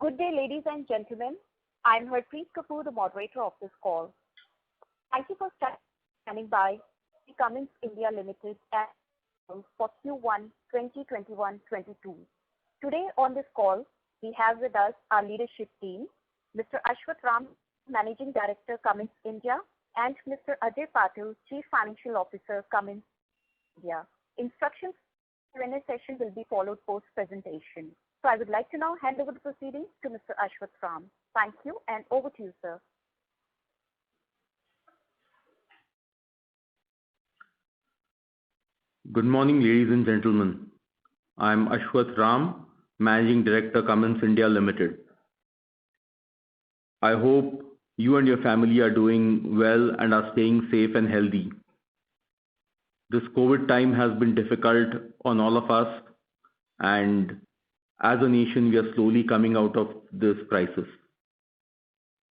Good day, ladies and gentlemen. I'm Harpreet Kapoor, the moderator of this call. Thank you for standing by the Cummins India Limited for Q1 2021-22. Today on this call, we have with us our leadership team, Mr. Ashwath Ram, Managing Director, Cummins India, and Mr. Ajay Patil, Chief Financial Officer, Cummins India. Instructions for Q&A session will be followed post-presentation. So I would like to now hand over the proceedings to Mr. Ashwath Ram. Thank you, and over to you, sir. Good morning, ladies and gentlemen. I'm Ashwath Ram, Managing Director, Cummins India Limited. I hope you and your family are doing well and are staying safe and healthy. This COVID time has been difficult on all of us, and as a nation, we are slowly coming out of this crisis.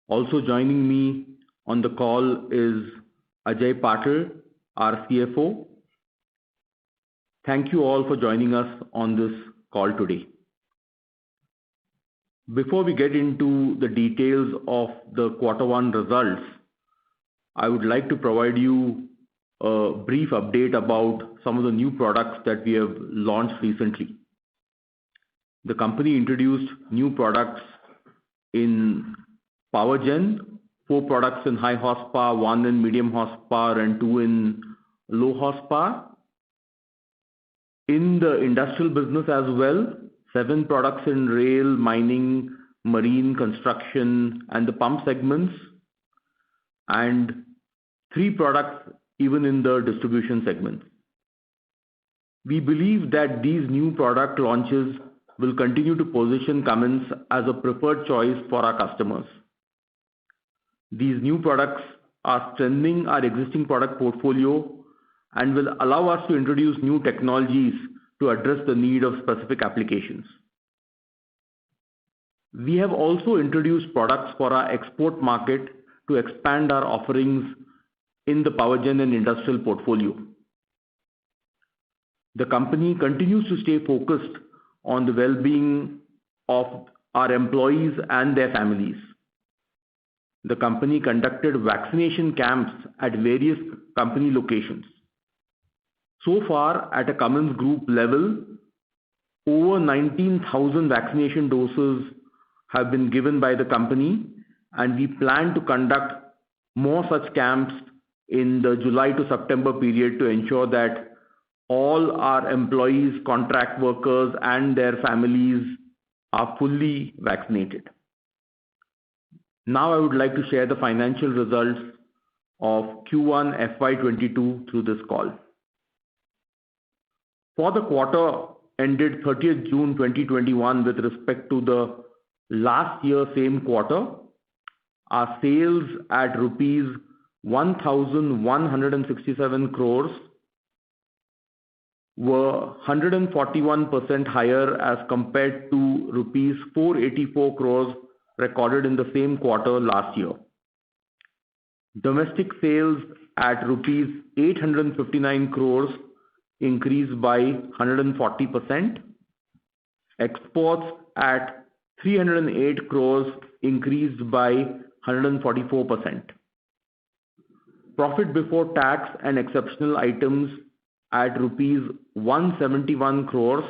Also joining me on the call is Ajay Patil, our CFO. Thank you all for joining us on this call today. Before we get into the details of the Q1 results, I would like to provide you a brief update about some of the new products that we have launched recently. The company introduced new products in power gen, 4 products in high horsepower, 1 in medium horsepower and 2 in low horsepower. In the industrial business as well, 7 products in rail, mining, marine, construction and the pump segments, and 3 products even in the distribution segment. We believe that these new product launches will continue to position Cummins as a preferred choice for our customers. These new products are strengthening our existing product portfolio and will allow us to introduce new technologies to address the need of specific applications. We have also introduced products for our export market to expand our offerings in the power gen and industrial portfolio. The company continues to stay focused on the well-being of our employees and their families. The company conducted vaccination camps at various company locations. So far, at a Cummins Group level, over 19,000 vaccination doses have been given by the company, and we plan to conduct more such camps in the July to September period to ensure that all our employees, contract workers and their families are fully vaccinated. Now I would like to share the financial results of Q1 FY22 through this call. For the quarter ended 30th June 2021 with respect to the last year same quarter, our sales at rupees 1,167 crores were 141% higher as compared to rupees 484 crores recorded in the same quarter last year. Domestic sales at rupees 859 crores increased by 140%. Exports at 308 crores increased by 144%. Profit before tax and exceptional items at rupees 171 crores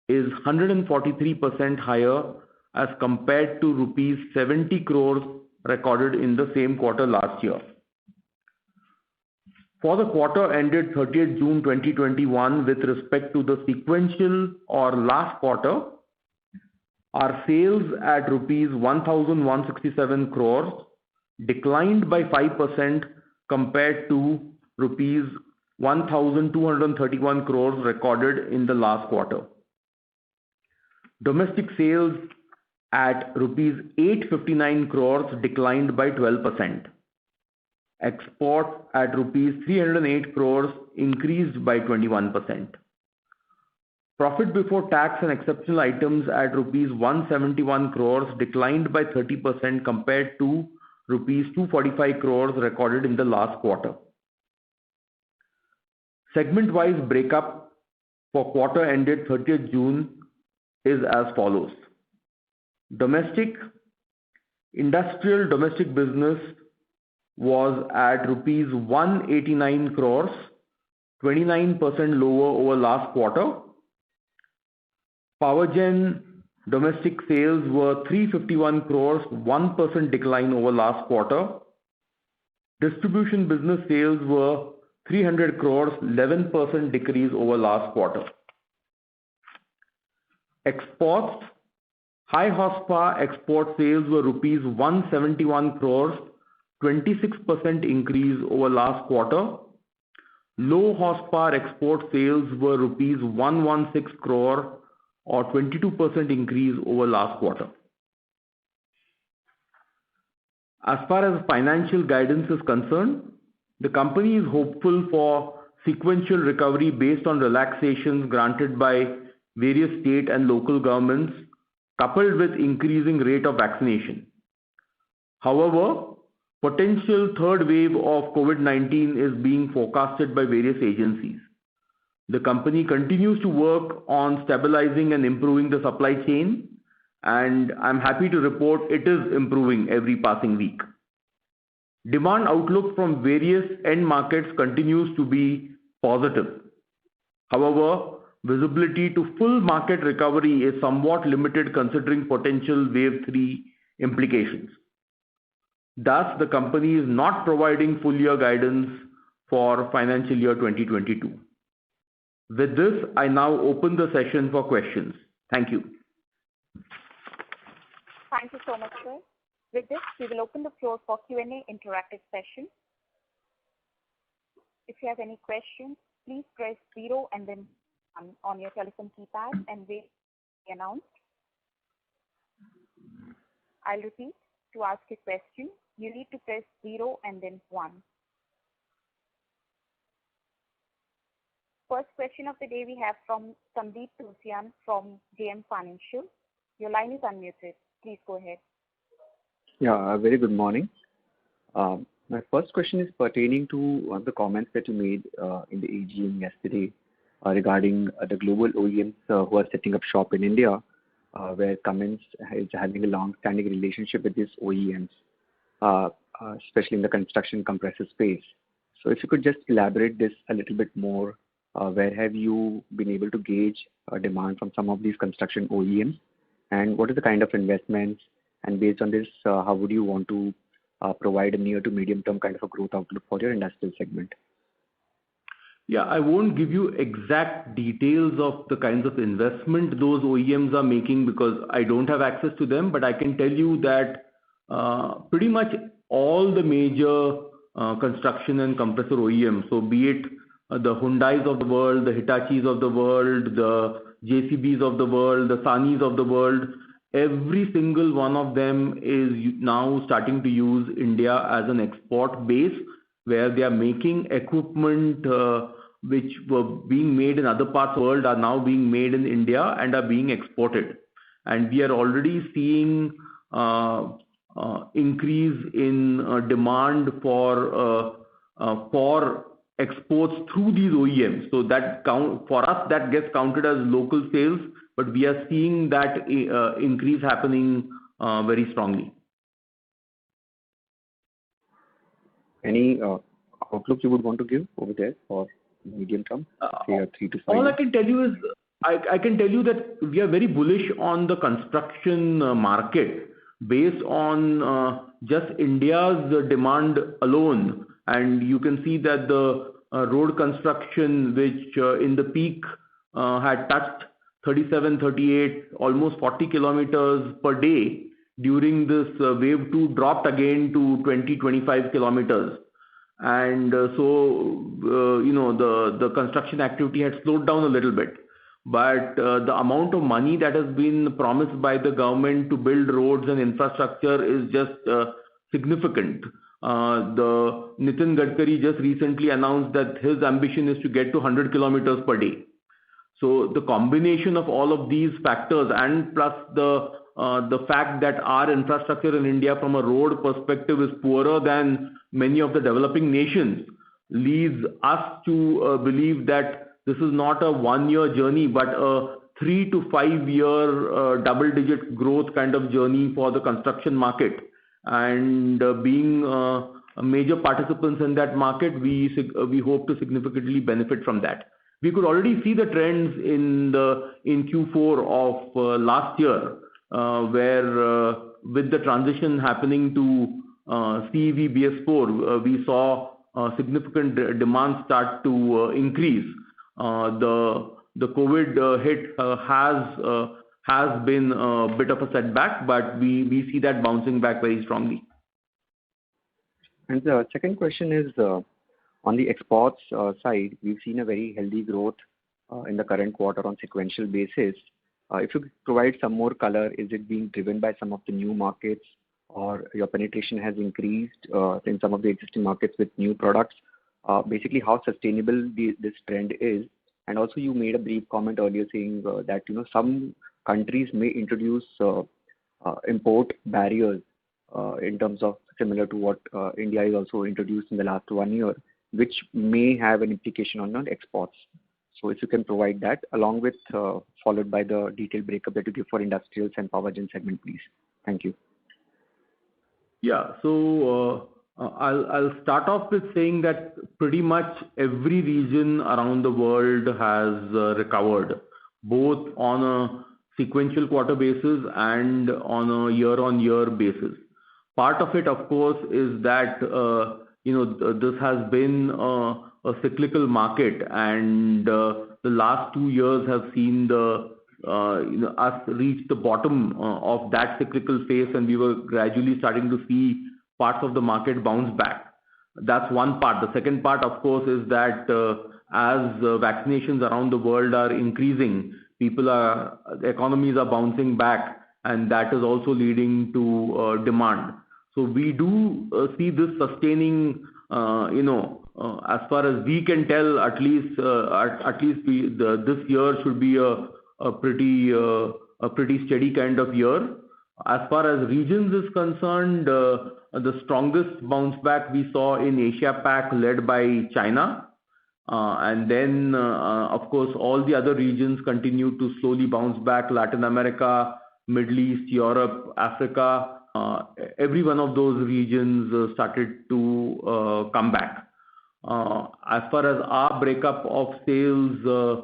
is 143% higher as compared to rupees 70 crores recorded in the same quarter last year. For the quarter ended 30th June 2021 with respect to the sequential or last quarter, our sales at rupees 1,167 crores declined by 5% compared to rupees 1,231 crores recorded in the last quarter. Domestic sales at rupees 859 crores declined by 12%. Exports at rupees 308 crores increased by 21%. Profit before tax and exceptional items at rupees 171 crores declined by 30% compared to rupees 245 crores recorded in the last quarter. Segment-wise breakup for quarter ended 30th June is as follows. Domestic industrial domestic business was at rupees 189 crores, 29% lower over last quarter. Power gen domestic sales were 351 crores, 1% decline over last quarter. Distribution business sales were 300 crores, 11% decrease over last quarter. Exports, high horsepower export sales were rupees 171 crores, 26% increase over last quarter. Low horsepower export sales were rupees 116 crore or 22% increase over last quarter. As far as financial guidance is concerned, the company is hopeful for sequential recovery based on relaxations granted by various state and local governments, coupled with increasing rate of vaccination. However, potential third wave of COVID-19 is being forecasted by various agencies. The company continues to work on stabilizing and improving the supply chain, and I'm happy to report it is improving every passing week. Demand outlook from various end markets continues to be positive. However, visibility to full market recovery is somewhat limited considering potential wave 3 implications. Thus, the company is not providing full year guidance for financial year 2022. With this, I now open the session for questions. Thank you. Thank you so much, sir. With this, we will open the floor for Q&A interactive session. If you have any questions, please press 0 and then 1 on your telephone keypad and wait to be announced. I'll repeat. To ask a question, you need to press 0 and then 1. First question of the day we have from Sandeep Tulsian from JM Financial. Your line is unmuted. Please go ahead. Yeah, a very good morning. My first question is pertaining to one of the comments that you made in the AGM yesterday regarding the global OEMs who are setting up shop in India, where Cummins is having a long-standing relationship with these OEMs, especially in the construction compressor space. So if you could just elaborate this a little bit more, where have you been able to gauge demand from some of these construction OEMs, and what is the kind of investments, and based on this, how would you want to provide a near to medium term kind of a growth outlook for your industrial segment? Yeah, I won't give you exact details of the kinds of investment those OEMs are making because I don't have access to them, but I can tell you that pretty much all the major construction and compressor OEMs, so be it the Hyundais of the world, the Hitachis of the world, the JCBs of the world, the Sanis of the world, every single one of them is now starting to use India as an export base where they are making equipment which were being made in other parts of the world are now being made in India and are being exported. And we are already seeing increase in demand for exports through these OEMs. So that for us that gets counted as local sales, but we are seeing that increase happening very strongly. Any outlook you would want to give over there for medium term, say 3 to 5 all years? I can tell you is I can tell you that we are very bullish on the construction market based on just India's demand alone. And you can see that the road construction, which in the peak had touched 37, 38, almost 40 kilometers per day, during this wave 2 dropped again to 20, 25 kilometers. And the construction activity had slowed down a little bit. But the amount of money that has been promised by the government to build roads and infrastructure is just significant. The Nitin Gadkari just recently announced that his ambition is to get to 100 kilometers per day. So the combination of all of these factors and plus the fact that our infrastructure in India from a road perspective is poorer than many of the developing nations leads us to believe that this is not a 1-year journey but a 3 to 5 year double-digit growth kind of journey for the construction market. And being major participants in that market, we hope to significantly benefit from that. We could already see the trends in Q4 of last year, where with the transition happening to CEV BS4, we saw significant demand start to increase. The COVID hit has been a bit of a setback, but we see that bouncing back very strongly. And the second question is on the exports side, we've seen a very healthy growth in the current quarter on sequential basis. If you could provide some more color, is it being driven by some of the new markets, or your penetration has increased in some of the existing markets with new products? Basically, how sustainable this trend is. And also, you made a brief comment earlier saying that some countries may introduce import barriers in terms of similar to what India is also introduced in the last 1 year, which may have an implication on exports. So if you can provide that, along with followed by the detailed breakup that you give for industrials and power gen segment, please. Thank you. Yeah, so I'll start off with saying that pretty much every region around the world has recovered, both on a sequential quarter basis and on a year-on-year basis. Part of it, of course, is that this has been a cyclical market, and the last 2 years have seen us reach the bottom of that cyclical phase, and we were gradually starting to see parts of the market bounce back. That's one part. The second part, of course, is that as vaccinations around the world are increasing, the economies are bouncing back, and that is also leading to demand. So we do see this sustaining, as far as we can tell, at least this year should be a pretty steady kind of year. As far as regions is concerned, the strongest bounce back we saw in Asia Pac, led by China, and then of course all the other regions continue to slowly bounce back. Latin America, Middle East, Europe, Africa. Every one of those regions started to come back. As far as our breakup of sales,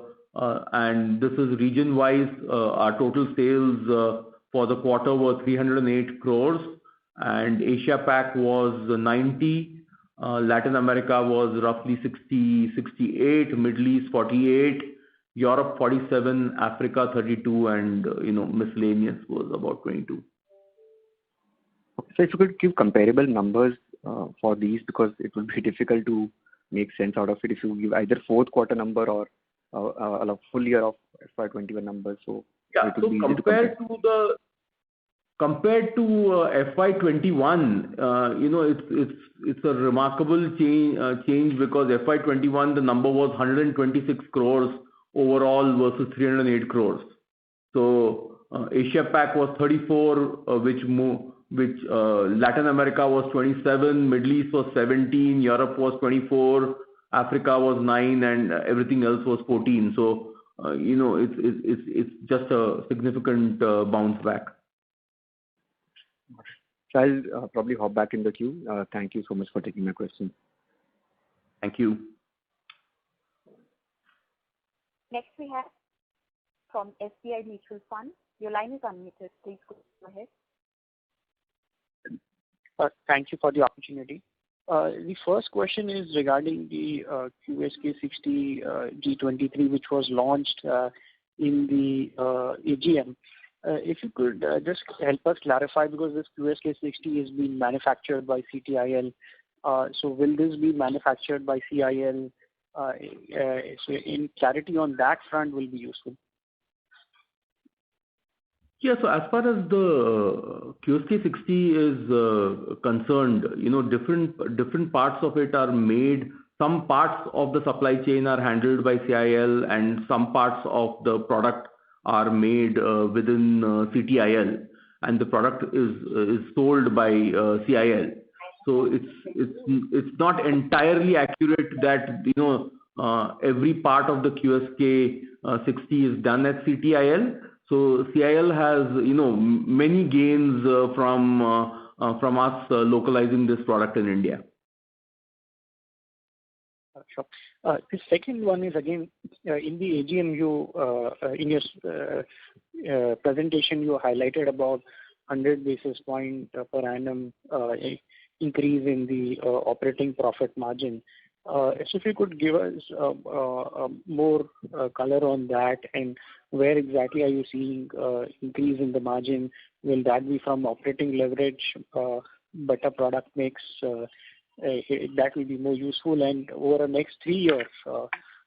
and this is region-wise, our total sales for the quarter were 308 crores, and Asia Pac was 90, Latin America was roughly 60, 68, Middle East 48, Europe 47, Africa 32, and miscellaneous was about 22. So if you could give comparable numbers for these, because it would be difficult to make sense out of it if you give either fourth quarter number or a full year of FY21 numbers. So yeah, so compared to FY21, it's a remarkable change because FY21 the number was 126 crores overall versus 308 crores. So Asia Pac was 34, which Latin America was 27, Middle East was 17, Europe was 24, Africa was 9, and everything else was 14. So it's just a significant bounce back. So I'll probably hop back in the queue. Thank you so much for taking my question. Thank you. Next we have from SBI Mutual Fund. Your line is unmuted. Please go ahead. Thank you for the opportunity. The first question is regarding the QSK60 G23, which was launched in the AGM. If you could just help us clarify, because this QSK60 is being manufactured by CTIL. So will this be manufactured by CIL? So in clarity on that front will be useful. Yeah, so as far as the QSK60 is concerned, different parts of it are made. Some parts of the supply chain are handled by CIL, and some parts of the product are made within CTIL, and the product is sold by CIL. So it's not entirely accurate that every part of the QSK 60 is done at CTIL. So CIL has many gains from us localizing this product in India. Sure. The second one is again in the AGM. In your presentation you highlighted about 100 basis point per annum increase in the operating profit margin. So if you could give us more color on that, and where exactly are you seeing increase in the margin? Will that be from operating leverage, better product mix? That will be more useful. And over the next 3 years,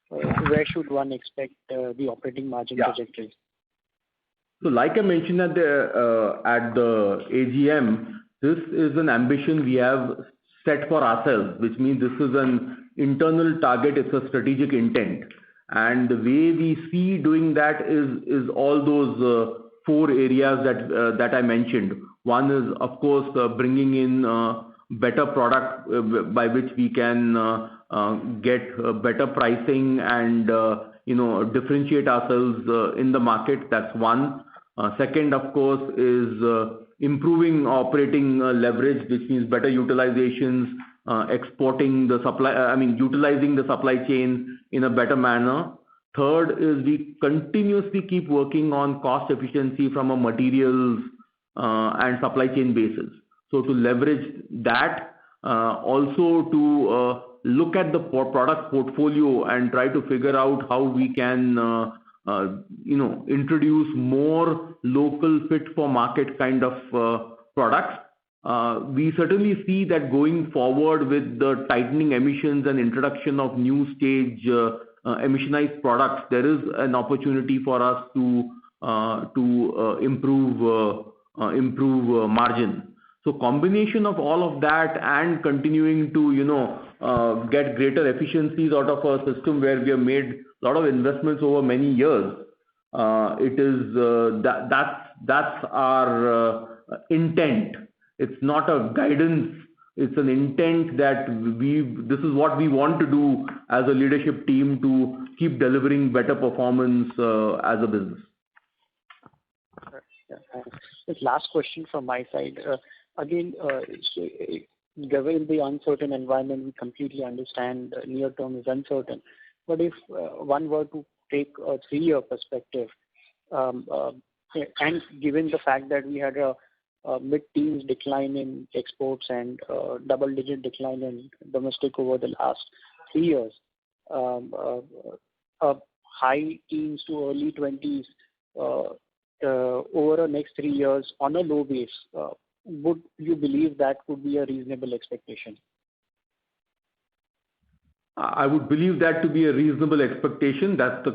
where should one expect the operating margin trajectory? So like I mentioned at the AGM, this is an ambition we have set for ourselves, which means this is an internal target, it's a strategic intent. And the way we see doing that is all those 4 areas that I mentioned. One is, of course, bringing in better product by which we can get better pricing and differentiate ourselves in the market. That's one. Second, of course, is improving operating leverage, which means better utilizations, exporting the supply, utilizing the supply chain in a better manner. Third is we continuously keep working on cost efficiency from a materials and supply chain basis. So to leverage that, also to look at the product portfolio and try to figure out how we can introduce more local fit for market kind of products. We certainly see that going forward with the tightening emissions and introduction of new stage emissionized products, there is an opportunity for us to improve margin. So combination of all of that and continuing to get greater efficiencies out of our system where we have made a lot of investments over many years. It is that's our intent. It's not a guidance. It's an intent that this is what we want to do as a leadership team to keep delivering better performance as a business. This last question from my side. Again, given the uncertain environment, we completely understand near term is uncertain. But if one were to take a 3-year perspective, and given the fact that we had a mid-teens decline in exports and double-digit decline in domestic over the last 3 years, high teens to early 20s over the next 3 years on a low base, would you believe that could be a reasonable expectation? I would believe that to be a reasonable expectation. That's the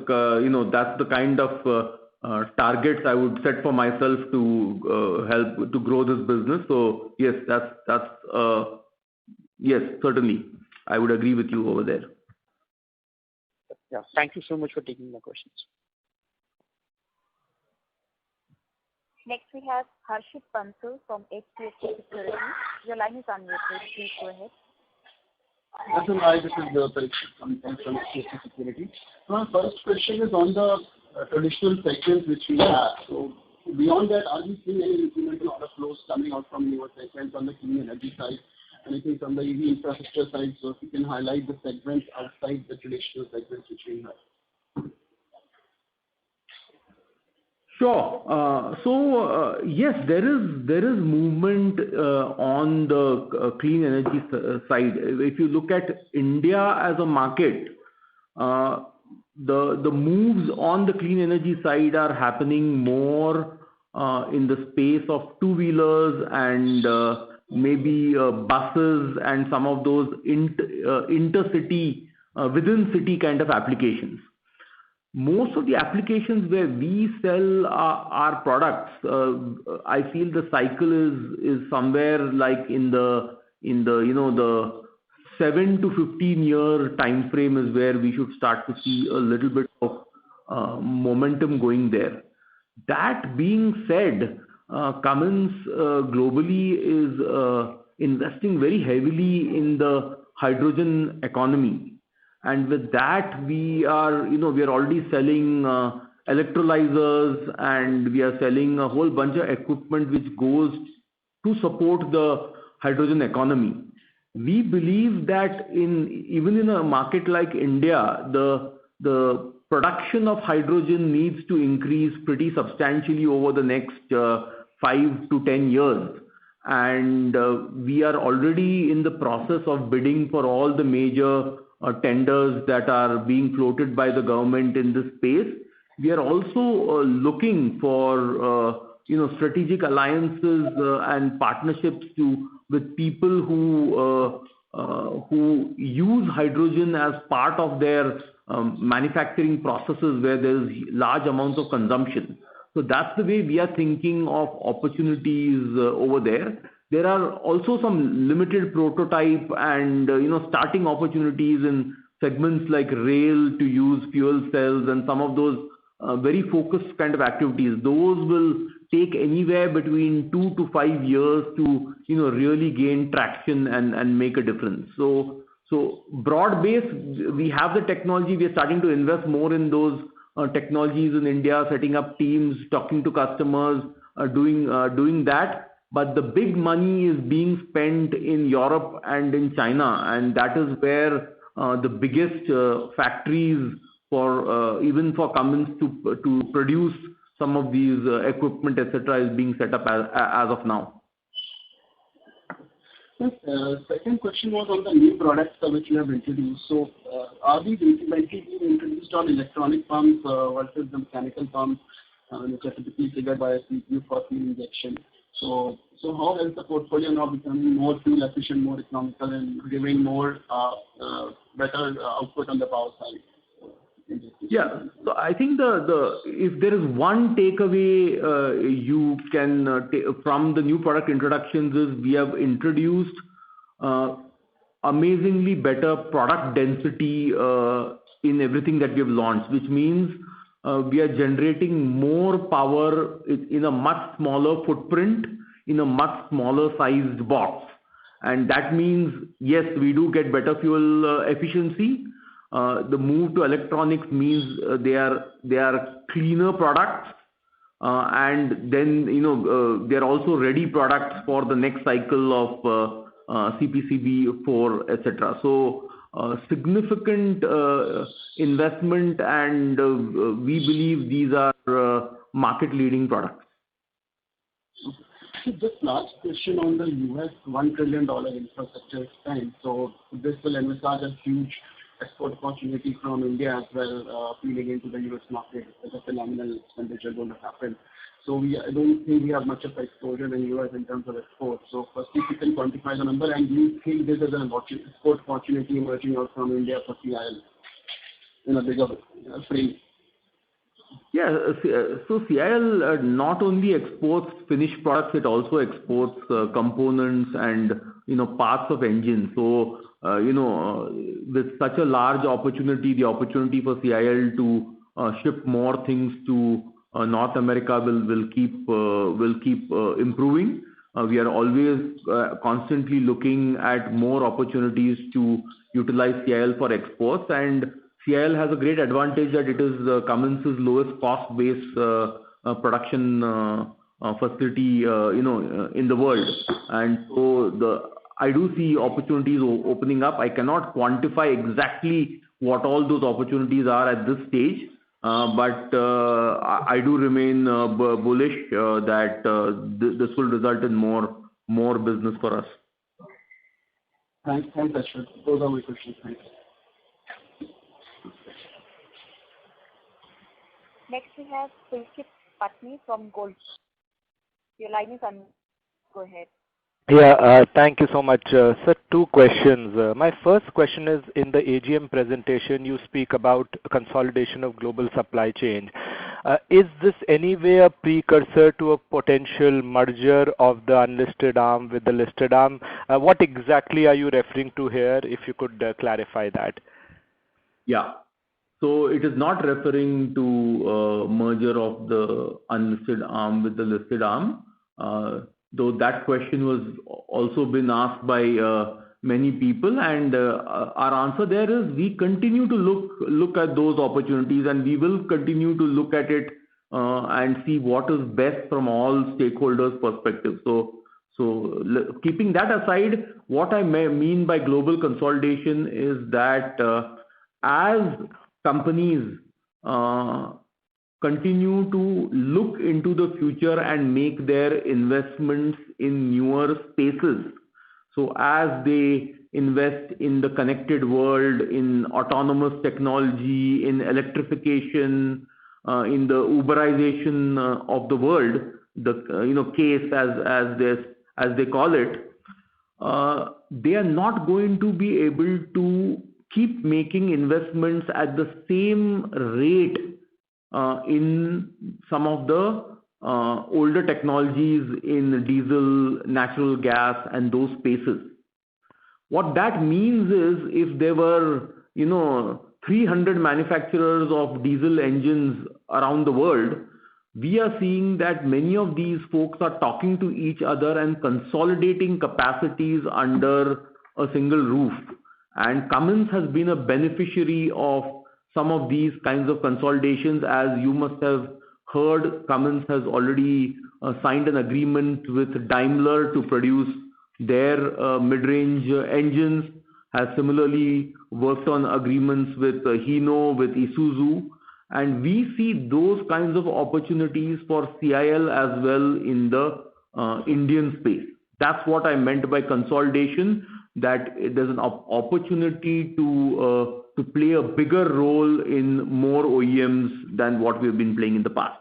kind of targets I would set for myself to help to grow this business. So yes, yes, certainly I would agree with you over there. Yeah, thank you so much for taking my questions. Next we have Harshit Bansal from HDFC Securities. Your line is unmuted. Please go ahead. Hi, this is Parikshit from HDFC Securities. My first question is on the traditional segments which we have. So beyond that, are we seeing any incremental order flows coming out from newer segments on the clean energy side? Anything from the EV infrastructure side? So if you can highlight the segments outside the traditional segments which we have. Sure. So yes, there is movement on the clean energy side. If you look at India as a market, the moves on the clean energy side are happening more in the space of two-wheelers and maybe buses and some of those intercity, within city kind of applications. Most of the applications where we sell our products, I feel the cycle is somewhere like in the 7 to 15 year time frame is where we should start to see a little bit of momentum going there. That being said, Cummins globally is investing very heavily in the hydrogen economy. And with that, we are already selling electrolyzers, and we are selling a whole bunch of equipment which goes to support the hydrogen economy. We believe that even in a market like India, the production of hydrogen needs to increase pretty substantially over the next 5 to 10 years. And we are already in the process of bidding for all the major tenders that are being floated by the government in this space. We are also looking for strategic alliances and partnerships with people who use hydrogen as part of their manufacturing processes where there is large amounts of consumption. So that's the way we are thinking of opportunities over there. There are also some limited prototype and starting opportunities in segments like rail to use fuel cells and some of those very focused kind of activities. Those will take anywhere between 2 to 5 years to really gain traction and make a difference. So broad base, we have the technology. We are starting to invest more in those technologies in India, setting up teams, talking to customers, doing that. But the big money is being spent in Europe and in China, and that is where the biggest factories even for Cummins to produce some of these equipment, etc., is being set up as of now. Second question was on the new products which you have introduced. So, are these incrementally being introduced on electronic pumps versus the mechanical pumps, which are typically triggered by a CPU for fuel injection? So how is the portfolio now becoming more fuel efficient, more economical, and giving more better output on the power side? Yeah, so I think if there is one takeaway you can take from the new product introductions is we have introduced amazingly better product density in everything that we have launched, which means we are generating more power in a much smaller footprint, in a much smaller sized box. And that means, yes, we do get better fuel efficiency. The move to electronics means they are cleaner products, and then they are also ready products for the next cycle of CPCB 4, etc. So significant investment, and we believe these are market leading products. So just last question on the US $1 trillion infrastructure spend. So this will envisage a huge export opportunity from India as well, feeding into the US market. It's a phenomenal expenditure going to happen. So I don't think we have much of exposure in US in terms of exports. So first, if you can quantify the number, and do you think this is an export opportunity emerging out from India for CIL in a bigger frame? Yeah, so CIL not only exports finished products, it also exports components and parts of engines. So with such a large opportunity, the opportunity for CIL to ship more things to North America will keep improving. We are always constantly looking at more opportunities to utilize CIL for exports, and CIL has a great advantage that it is Cummins' lowest cost base production facility in the world, and so I do see opportunities opening up. I cannot quantify exactly what all those opportunities are at this stage, but I do remain bullish that this will result in more business for us. Thanks, Ashwin. Those are my questions. Thanks. Next we have Pulkit Patni from Gold. Your line is on. Go ahead. Yeah, thank you so much. Sir, two questions. My first question is, in the AGM presentation, you speak about consolidation of global supply chain. Is this anyway a precursor to a potential merger of the unlisted arm with the listed arm? What exactly are you referring to here, if you could clarify that? Yeah. So it is not referring to merger of the unlisted arm with the listed arm. Though that question was also been asked by many people, and our answer there is we continue to look at those opportunities, and we will continue to look at it and see what is best from all stakeholders' perspective. Keeping that aside, what I mean by global consolidation is that as companies continue to look into the future and make their investments in newer spaces, so as they invest in the connected world, in autonomous technology, in electrification, in the Uberization of the world, the case as they call it, they are not going to be able to keep making investments at the same rate in some of the older technologies in diesel, natural gas, and those spaces. What that means is if there were, 300 manufacturers of diesel engines around the world, we are seeing that many of these folks are talking to each other and consolidating capacities under a single roof. And Cummins has been a beneficiary of some of these kinds of consolidations. As you must have heard, Cummins has already signed an agreement with Daimler to produce their mid-range engines, has similarly worked on agreements with Hino, with Isuzu, and we see those kinds of opportunities for CIL as well in the Indian space. That's what I meant by consolidation, that there's an opportunity to play a bigger role in more OEMs than what we've been playing in the past.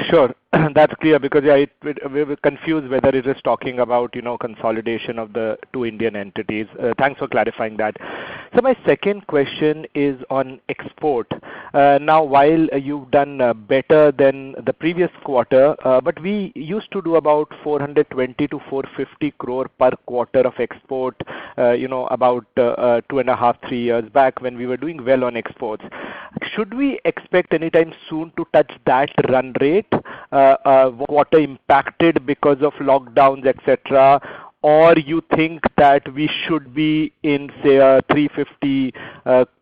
Sure. That's clear, because we were confused whether it is talking about, consolidation of the two Indian entities. Thanks for clarifying that. So my second question is on export. Now, while you've done better than the previous quarter, but we used to do about 420 to 450 crore per quarter of export, about 2.5, 3 years back when we were doing well on exports. Should we expect anytime soon to touch that run rate? Quarter impacted because of lockdowns, etc., or you think that we should be in, say, a 350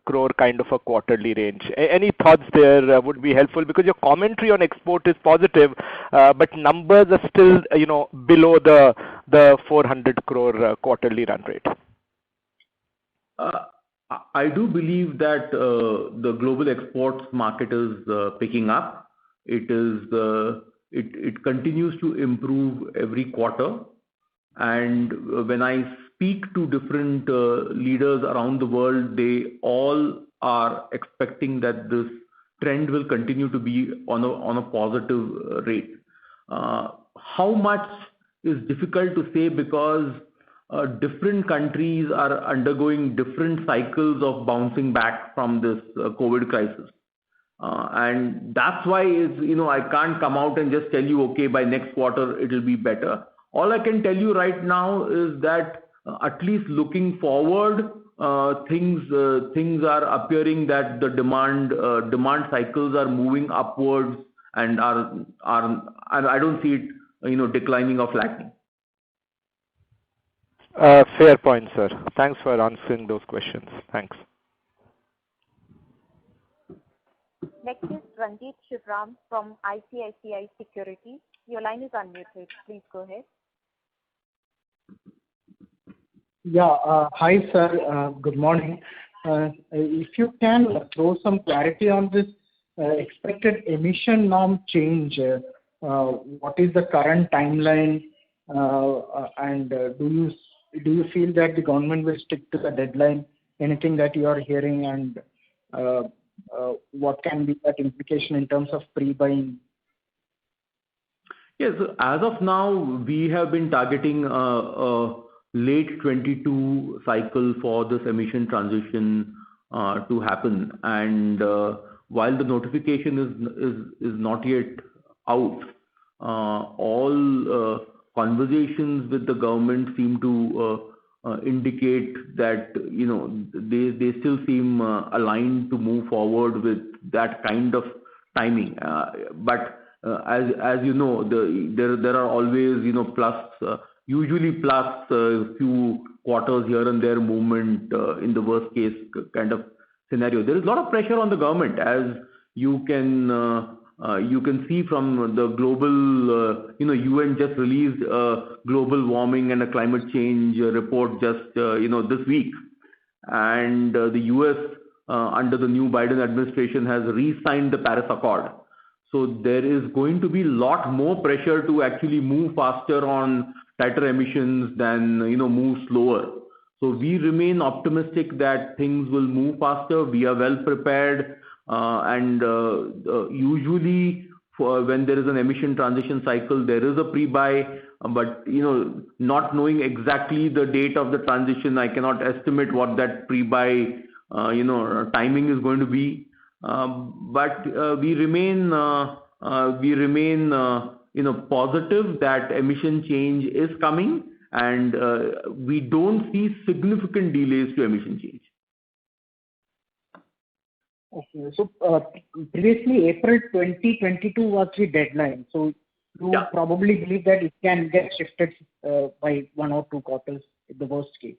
crore kind of a quarterly range? Any thoughts there would be helpful, because your commentary on export is positive, but numbers are still, below the 400 crore quarterly run rate. I do believe that the global exports market is picking up. It continues to improve every quarter, and when I speak to different leaders around the world, they all are expecting that this trend will continue to be on a positive rate. How much is difficult to say, because different countries are undergoing different cycles of bouncing back from this COVID crisis. And that's why I can't come out and just tell you, okay, by next quarter it will be better. All I can tell you right now is that at least looking forward, things are appearing that the demand cycles are moving upwards, and I don't see it declining or flattening. Fair point, sir. Thanks for answering those questions. Thanks. Next is Ranjit Shivram from ICICI Securities. Your line is unmuted. Please go ahead. Yeah. Hi, sir. Good morning. If you can throw some clarity on this expected emission norm change, what is the current timeline, and do you feel that the government will stick to the deadline? Anything that you are hearing, and what can be that implication in terms of pre-buying? Yes, as of now, we have been targeting a late 22 cycle for this emission transition to happen. And while the notification is not yet out, all conversations with the government seem to indicate that they still seem aligned to move forward with that kind of timing. But as you know, there are always plus usually plus a few quarters here and there movement in the worst case kind of scenario. There is a lot of pressure on the government, as you can see from the global, UN just released a global warming and a climate change report just, this week. And the US, under the new Biden administration, has re-signed the Paris Accord. So there is going to be a lot more pressure to actually move faster on tighter emissions than, move slower. So we remain optimistic that things will move faster. We are well prepared, and usually when there is an emission transition cycle, there is a pre-buy, but not knowing exactly the date of the transition, I cannot estimate what that pre-buy timing is going to be. But we remain positive that emission change is coming, and we don't see significant delays to emission change. Okay. So previously April 2022 was the deadline. So you probably believe that it can get shifted by 1 or 2 quarters in the worst case.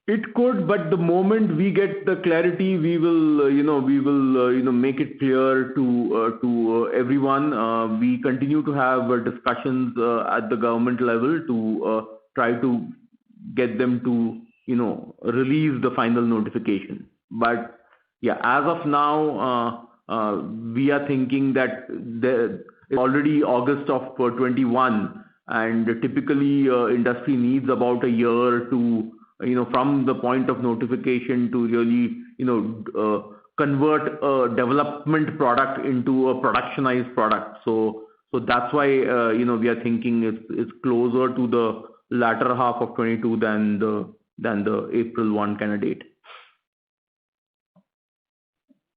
It could, but the moment we get the clarity, we will make it clear to everyone. We continue to have discussions at the government level to try to get them to release the final notification. But yeah, as of now, we are thinking that it's already August of 21, and typically industry needs about a year to from the point of notification to really convert a development product into a productionized product. So that's why we are thinking it's closer to the latter half of 22 than the April 1 kind of date.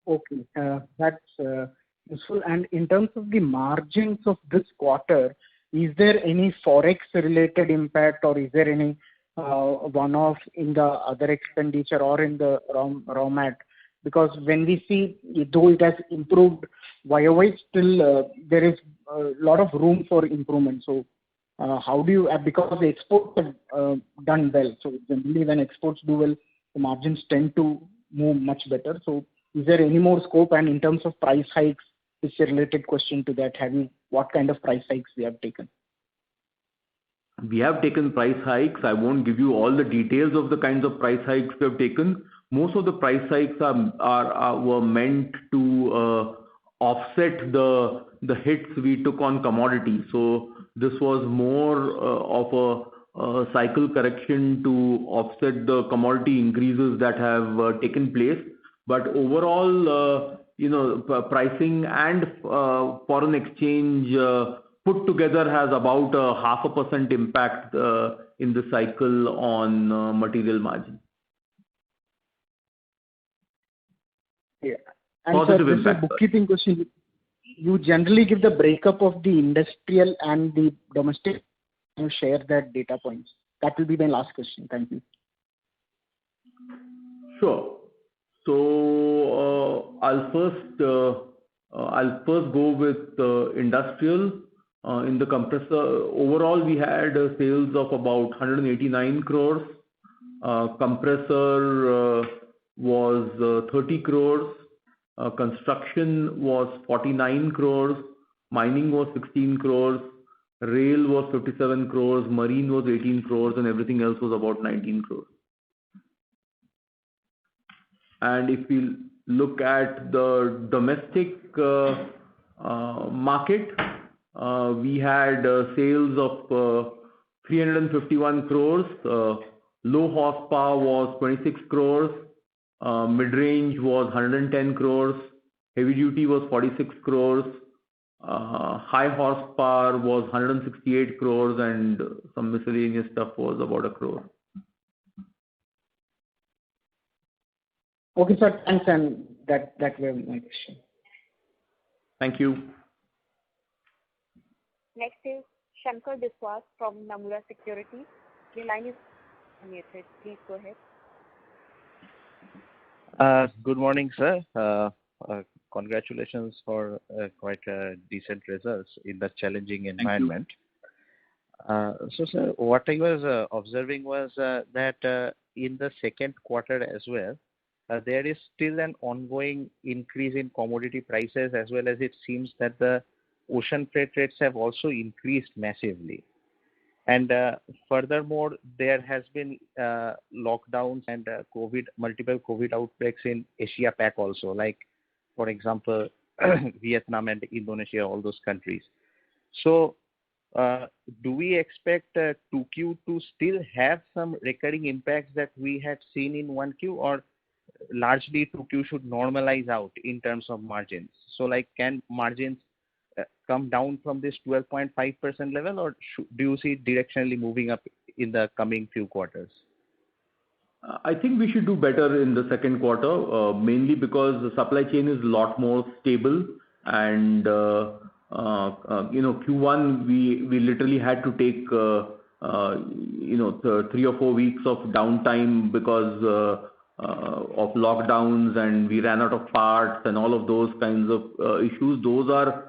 Okay, that's useful. And in terms of the margins of this quarter, is there any forex related impact, or is there any one-off in the other expenditure or in the raw mat? Because when we see, though it has improved YOY, still there is a lot of room for improvement. So how do you, because the exports have done well, so generally when exports do well, the margins tend to move much better. So is there any more scope? And in terms of price hikes, it's a related question to that. What kind of price hikes we have taken? We have taken price hikes. I won't give you all the details of the kinds of price hikes we have taken. Most of the price hikes were meant to offset the hits we took on commodities. So this was more of a cycle correction to offset the commodity increases that have taken place. But overall, pricing and foreign exchange put together has about a 0.5% impact in the cycle on material margin. Yeah. And positive so, impact. This is a bookkeeping question. You generally give the breakup of the industrial and the domestic. You share that data points. That will be my last question. Thank you. Sure. So I'll first go with industrial. In the compressor, overall we had sales of about 189 crores. Compressor was 30 crores. Construction was 49 crores. Mining was 16 crores. Rail was 57 crores. Marine was 18 crores, and everything else was about 19 crores. And if we look at the domestic market, we had sales of 351 crores. Low horsepower was 26 crores. Mid-range was 110 crores. Heavy duty was 46 crores. High horsepower was 168 crores, and some miscellaneous stuff was about 1 crore. Okay, sir. Thanks, and that was my question. Thank you. Next is Shankar Biswas from Nomura Securities. The line is unmuted. Please go ahead. Good morning, sir. Congratulations for quite decent results in the challenging environment. Sir, what I was observing was that in the second quarter as well, there is still an ongoing increase in commodity prices, as well as it seems that the ocean freight rates have also increased massively. And furthermore, there has been lockdowns and multiple COVID outbreaks in Asia Pac also, like, for example, Vietnam and Indonesia, all those countries. So, do we expect 2Q to still have some recurring impacts that we had seen in 1Q, or largely 2Q should normalize out in terms of margins? So, like, can margins come down from this 12.5% level, or do you see it directionally moving up in the coming few quarters? I think we should do better in the second quarter, mainly because the supply chain is a lot more stable, and Q1 we literally had to take 3 or 4 weeks of downtime because of lockdowns, and we ran out of parts and all of those kinds of issues. Those are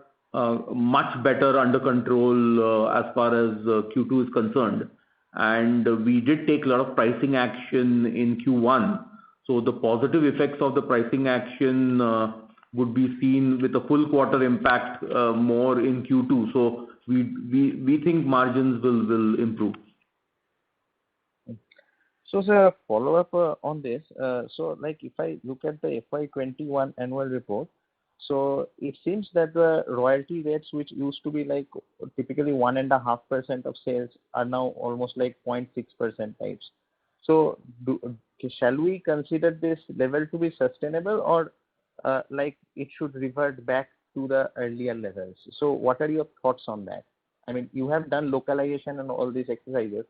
much better under control as far as Q2 is concerned. And we did take a lot of pricing action in Q1. So the positive effects of the pricing action would be seen with a full quarter impact more in Q2. So we think margins will improve. So, sir, follow up on this. So, like, if I look at the FY21 annual report, so it seems that the royalty rates, which used to be like typically 1.5% of sales, are now almost like 0.6% types. So, shall we consider this level to be sustainable, or like it should revert back to the earlier levels? So, what are your thoughts on that? I mean, you have done localization and all these exercises.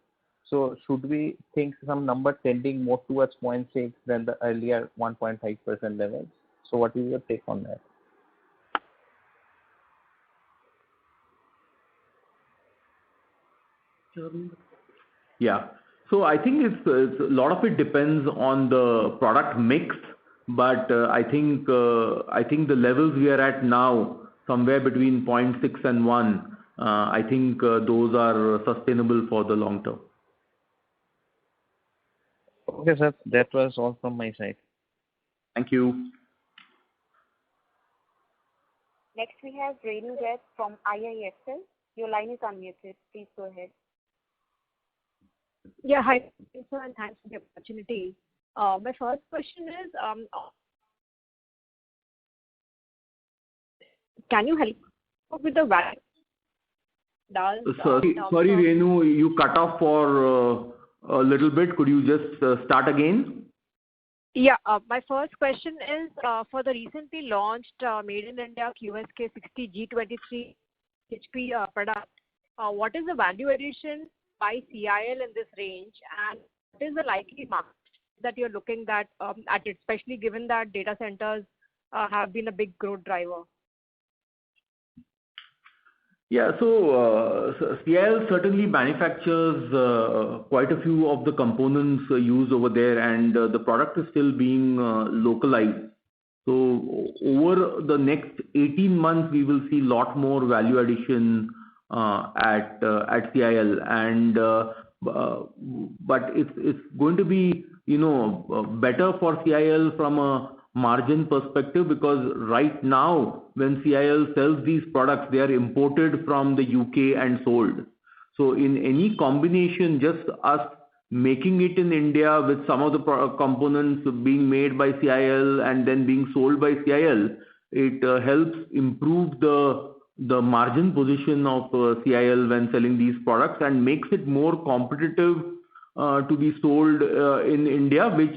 So, should we think some number tending more towards 0.6 than the earlier 1.5% levels? So, what is your take on that? Yeah. So I think it's a lot of it depends on the product mix, but I think the levels we are at now, somewhere between 0.6 and 1, I think those are sustainable for the long term. Okay, sir. That was all from my side. Thank you. Next we have Renu Red from IIFL. Your line is unmuted. Please go ahead. Yeah, hi, sir, and thanks for the opportunity. My first question is, can you help with the value? Sorry, Renu, you cut off for a little bit. Could you just start again? Yeah, my first question is for the recently launched Made in India QSK 60 G23 HP product. What is the value addition by CIL in this range, and what is the likely market that you're looking at it, especially given that data centers have been a big growth driver? Yeah, so CIL certainly manufactures quite a few of the components used over there, and the product is still being localized. So over the next 18 months, we will see a lot more value addition at CIL, and but it's going to be better for CIL from a margin perspective, because right now when CIL sells these products, they are imported from the UK and sold. So in any combination, just us making it in India with some of the components being made by CIL and then being sold by CIL, it helps improve the margin position of CIL when selling these products, and makes it more competitive to be sold in India, which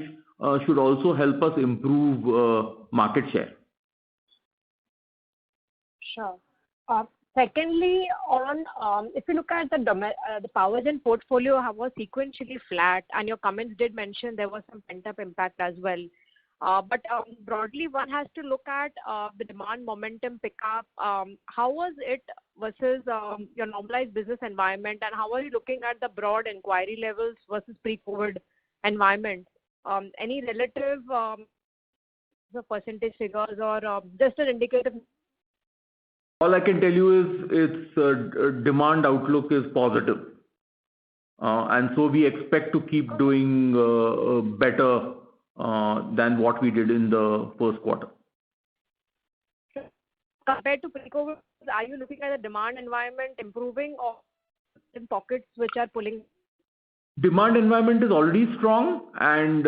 should also help us improve market share. Sure. Secondly, on if you look at the power gen portfolio, was sequentially flat, and your comments did mention there was some pent-up impact as well. But broadly, one has to look at the demand momentum pickup. How was it versus your normalized business environment, and how are you looking at the broad inquiry levels versus pre-COVID environment? Any relative percentage figures, or just an indicative? All I can tell you is its demand outlook is positive. And so we expect to keep doing better than what we did in the first quarter. Compared to pre-COVID, are you looking at the demand environment improving or in pockets which are pulling? Demand environment is already strong, and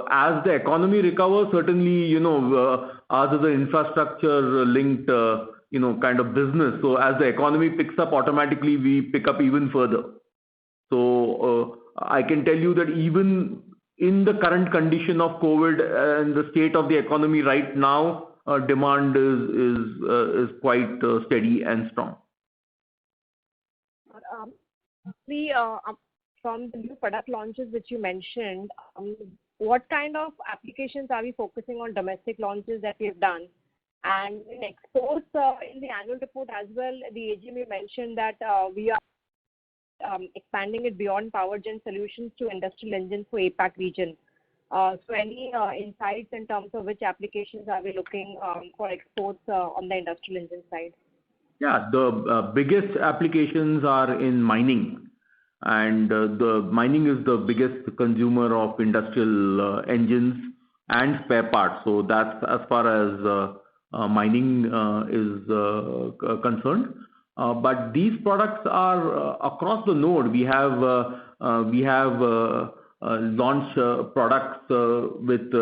as the economy recovers, certainly, ours is an infrastructure-linked, kind of business. So as the economy picks up, automatically we pick up even further. So I can tell you that even in the current condition of COVID and the state of the economy right now, demand is quite steady and strong. From the new product launches which you mentioned, what kind of applications are we focusing on domestic launches that we have done? And in exports, in the annual report as well, the AGM you mentioned that we are expanding it beyond power gen solutions to industrial engines for APAC region. So any insights in terms of which applications are we looking for exports on the industrial engine side? Yeah, the biggest applications are in mining. And the mining is the biggest consumer of industrial engines and spare parts. So that's as far as mining is concerned. But these products are across the node. We have launched products with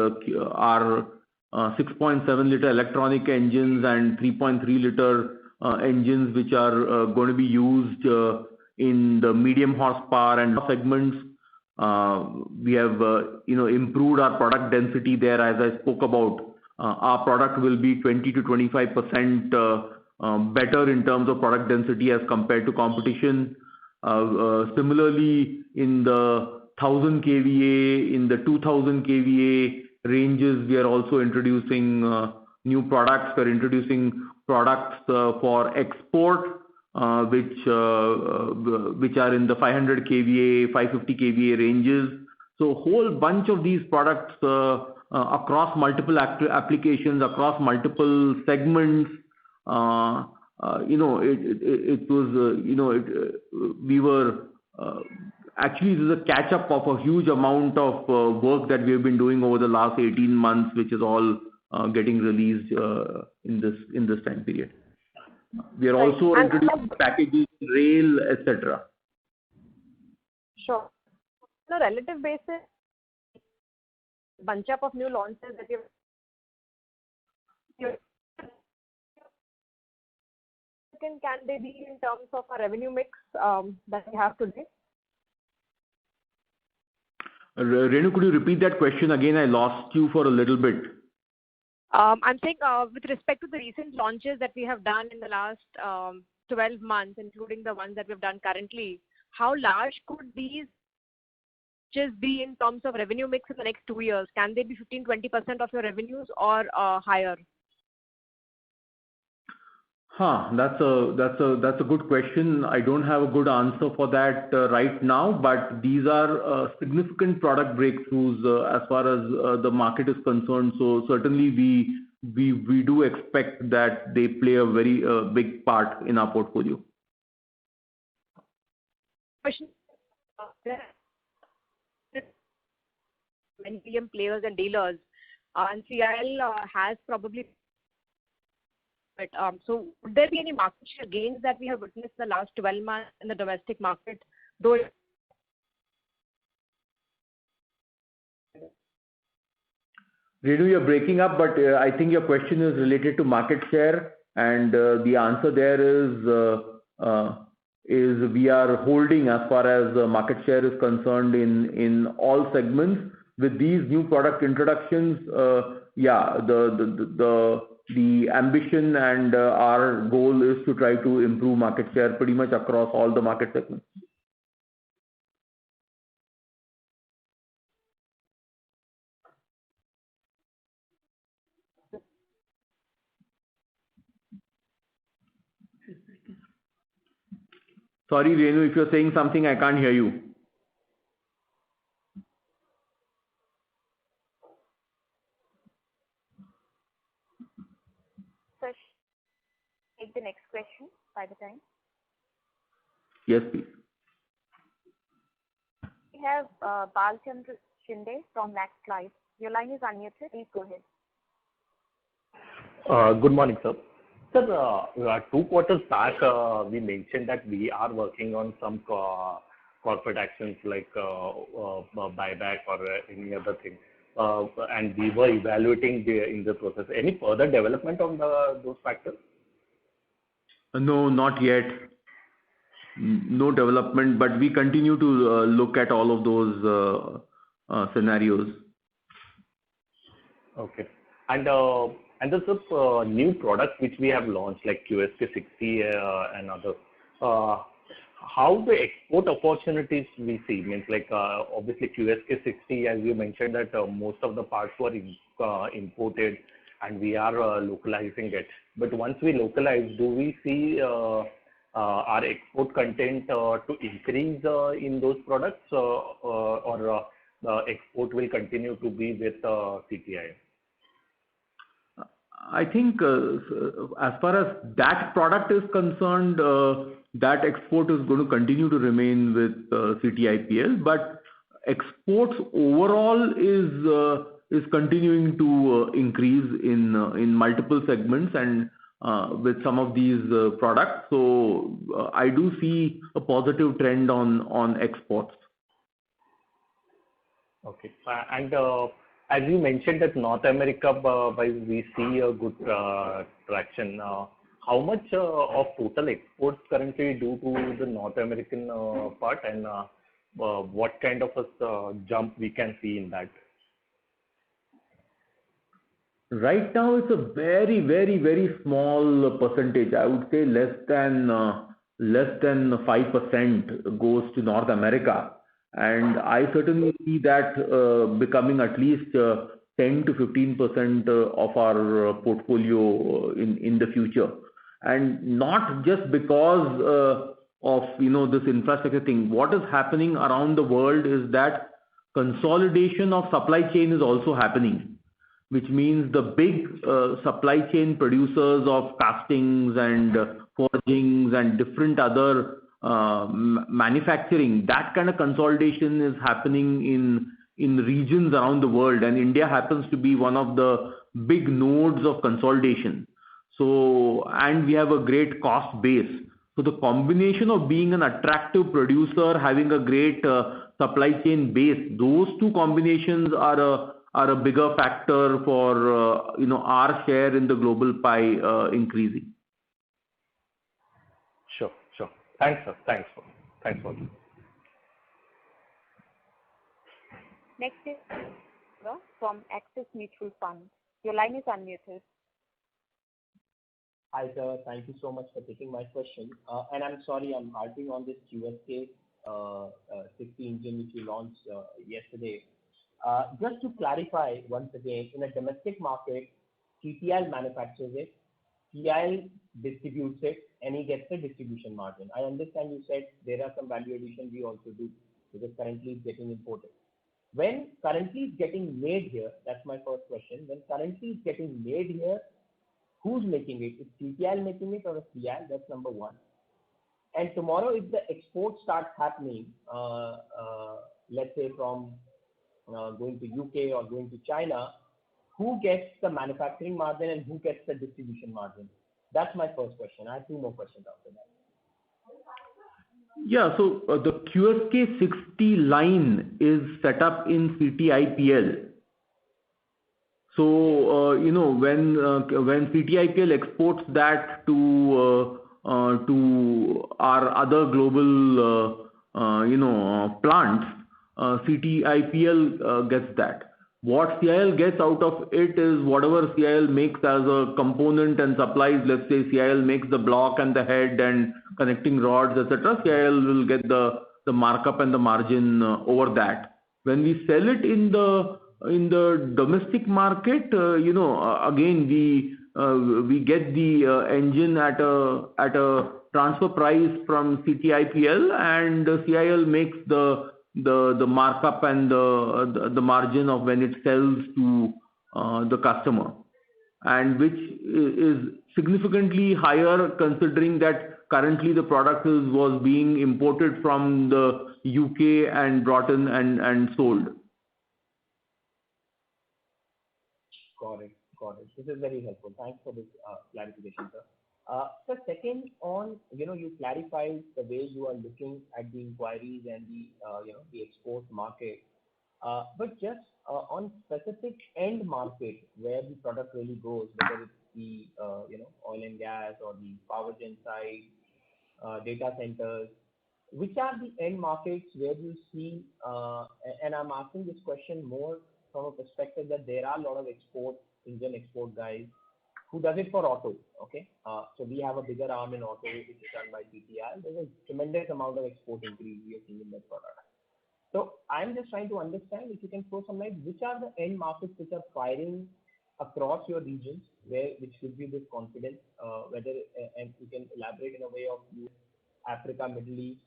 our 6.7 liter electronic engines and 3.3 liter engines, which are going to be used in the medium horsepower and segments. We have improved our product density there, as I spoke about. Our product will be 20 to 25% better in terms of product density as compared to competition. Similarly, in the 1000 kVA, in the 2000 kVA ranges, we are also introducing new products. We're introducing products for export, which are in the 500 kVA, 550 kVA ranges. So a whole bunch of these products across multiple applications, across multiple segments. Actually, this is a catch up of a huge amount of work that we have been doing over the last 18 months, which is all getting released in this time period. We are also introducing packages, rail, etc. Sure. On a relative basis, bunch up of new launches that can they be in terms of a revenue mix that we have today? Renu, could you repeat that question again? I lost you for a little bit. I'm saying with respect to the recent launches that we have done in the last 12 months, including the ones that we've done currently, how large could these just be in terms of revenue mix in the next 2 years? Can they be 15-20% of your revenues or higher? That's a good question. I don't have a good answer for that right now, but these are significant product breakthroughs as far as the market is concerned. So certainly we do expect that they play a very big part in our portfolio. Question. Many medium players and dealers, and CIL has probably. But, so would there be any market share gains that we have witnessed in the last 12 months in the domestic market? Though Renu, you're breaking up, but I think your question is related to market share, and the answer there is we are holding as far as market share is concerned in all segments. With these new product introductions, the ambition and our goal is to try to improve market share pretty much across all the market segments. Sorry, Renu, if you're saying something, I can't hear you. Sir, take the next question by the time. Yes, please. have Balchandra Shinde from Max Life. Your line is unmuted. Please go ahead. Good morning, sir. Sir, 2 quarters back, we mentioned that we are working on some corporate actions like buyback or any other thing. And we were evaluating in the process. Any further development on those factors? No, not yet. No development, but we continue to look at all of those scenarios. Okay. And there's a new product which we have launched, like QSK60 and others. How the export opportunities we see? Means like obviously QSK60, as you mentioned, that most of the parts were imported, and we are localizing it. But once we localize, do we see our export content to increase in those products, or the export will continue to be with CTI? I think as far as that product is concerned, that export is going to continue to remain with CTIPL, but exports overall is continuing to increase in multiple segments and with some of these products. So I do see a positive trend on exports. Okay. And as you mentioned that North America, we see a good traction. How much of total exports currently due to the North American part, and what kind of a jump we can see in that? Right now, it's a very, very, very small percentage. I would say less than 5% goes to North America, and I certainly see that becoming at least 10 to 15% of our portfolio in the future, and not just because of this infrastructure thing. What is happening around the world is that consolidation of supply chain is also happening, which means the big supply chain producers of castings and forgings and different other manufacturing, that kind of consolidation is happening in regions around the world, and India happens to be one of the big nodes of consolidation. So, and we have a great cost base. So the combination of being an attractive producer, having a great supply chain base, those two combinations are a bigger factor for our share in the global pie increasing. Sure. Thanks, sir. Thanks for that. Next is from Axis Mutual Fund. Your line is unmuted. Hi, sir. Thank you so much for taking my question. And I'm sorry, I'm harping on this QSK 60 engine which you launched yesterday. Just to clarify once again, in a domestic market, CTL manufactures it, CIL distributes it, and he gets the distribution margin. I understand you said there are some value addition we also do because currently it's getting imported. When currently it's getting made here, that's my first question. When currently it's getting made here, who's making it? Is CTL making it or a CIL? That's number one. And tomorrow, if the export starts happening, let's say from going to UK or going to China, who gets the manufacturing margin and who gets the distribution margin? That's my first question. I have 2 more questions after that. Yeah, so the QSK 60 line is set up in CTIPL. So when CTIPL exports that to our other global plants, CTIPL gets that. What CIL gets out of it is whatever CIL makes as a component and supplies. Let's say CIL makes the block and the head and connecting rods, etc. CIL will get the markup and the margin over that. When we sell it in the domestic market, again we get the engine at a transfer price from CTIPL, and CIL makes the markup and the margin of when it sells to the customer, and which is significantly higher considering that currently the product was being imported from the UK and brought in and sold. Got it. This is very helpful. Thanks for this clarification, sir. So second, on you clarified the way you are looking at the inquiries and the export market. But just on specific end market where the product really goes, whether it's the oil and gas or the power gen side, data centers, which are the end markets where you see, and I'm asking this question more from a perspective that there are a lot of Indian export guys who does it for auto, okay? So we have a bigger arm in auto, which is done by TTR. There's a tremendous amount of export increase we are seeing in that product. So I'm just trying to understand if you can throw some light, which are the end markets which are firing across your regions, which gives you this confidence, whether, and you can elaborate in a way of Africa, Middle East,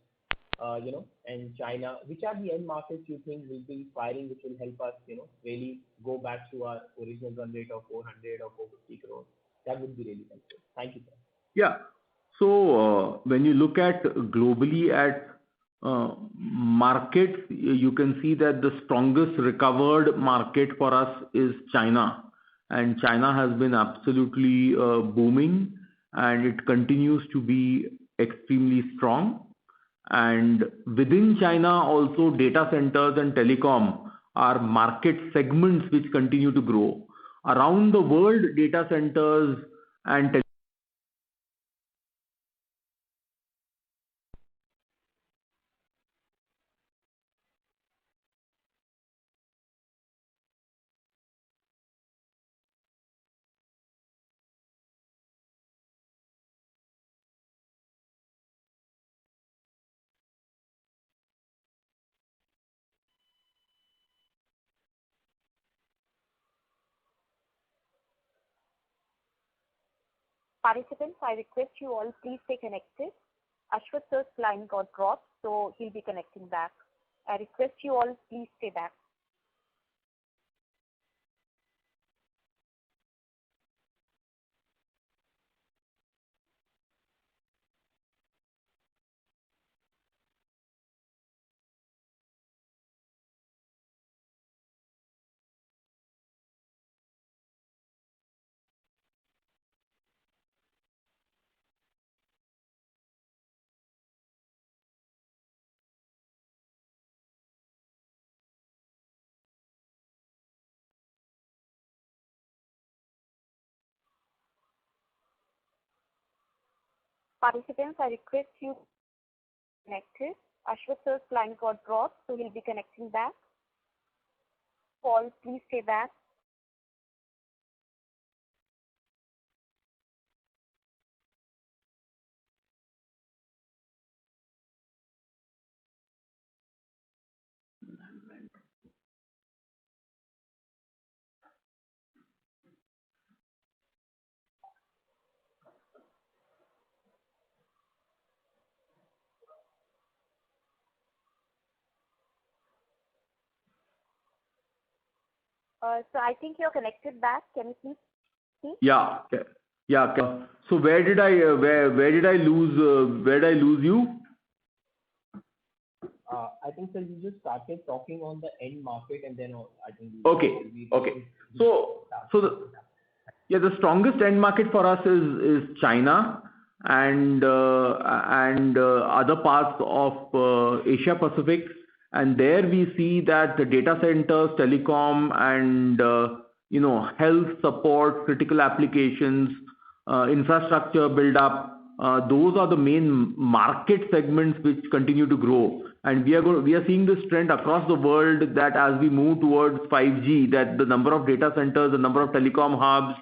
and China, which are the end markets you think will be firing, which will help us, really go back to our original run rate of 400 or 450 crores? That would be really helpful. Thank you, sir. Yeah. So when you look at globally at markets, you can see that the strongest recovered market for us is China. And China has been absolutely booming, and it continues to be extremely strong. And within China also, data centers and telecom are market segments which continue to grow. Around the world, data centers and Participants, I request you all please stay connected. Ashwath sir's line got dropped, so he'll be connecting back. I request you all please stay back. Participants, I request you connected. Ashwath sir's line got dropped, so he'll be connecting back. All please stay back. So I think you're connected back. Can you please see? yeah. So where did I lose you? I think, sir, you just started talking on the end market, and then I think. Okay. So the strongest end market for us is China and other parts of Asia Pacific. And there we see that the data centers, telecom, and health support, critical applications, infrastructure build up. Those are the main market segments which continue to grow. And we are seeing this trend across the world that as we move towards 5G, that the number of data centers, the number of telecom hubs,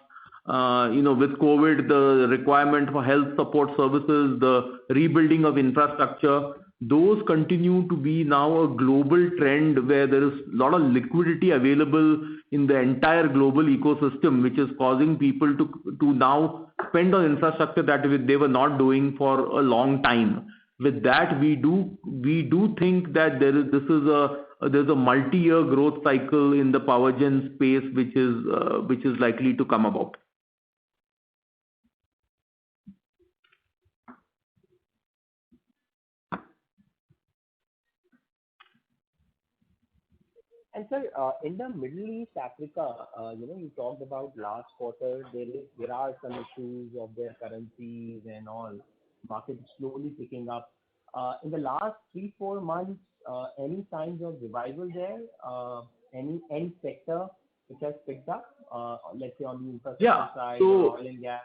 with COVID, the requirement for health support services, the rebuilding of infrastructure, those continue to be now a global trend where there is a lot of liquidity available in the entire global ecosystem, which is causing people to now spend on infrastructure that they were not doing for a long time. With that, we do think that there's a multi-year growth cycle in the power gen space, which is likely to come about. And sir, in the Middle East, Africa, you talked about last quarter, there are some issues of their currencies and all. Market is slowly picking up. In the last 3-4 months, any signs of revival there? Any end sector which has picked up, let's say on the infrastructure side, or oil and gas?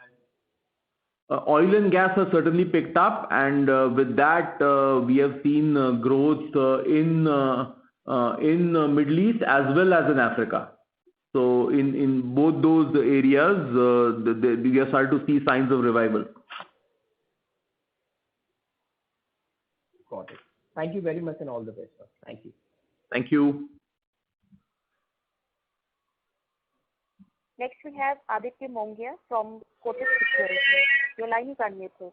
Oil and gas has certainly picked up, and with that, we have seen growth in Middle East as well as in Africa. So in both those areas, we are starting to see signs of revival. Got it. Thank you very much and all the best, sir. Thank you. Thank you. Next, we have Aditya Mongia from Kotak Securities. Your line is unmuted.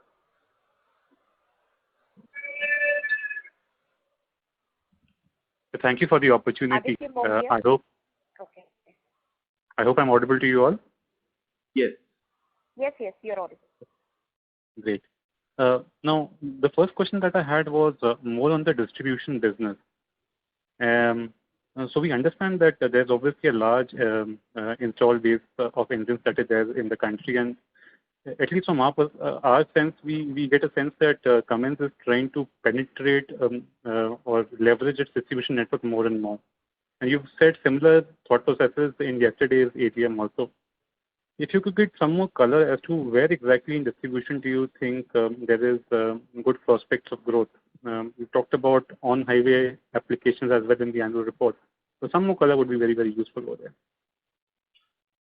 Thank you for the opportunity. Aditya Mongia. I hope I'm audible to you all. Yes. Yes, you're audible. Great. Now, the first question that I had was more on the distribution business. So we understand that there's obviously a large install base of engines that is there in the country, and at least from our sense, we get a sense that Cummins is trying to penetrate or leverage its distribution network more and more. And you've said similar thought processes in yesterday's AGM also. If you could get some more color as to where exactly in distribution do you think there is good prospects of growth? You talked about on-highway applications as well in the annual report. So some more color would be very, very useful over there.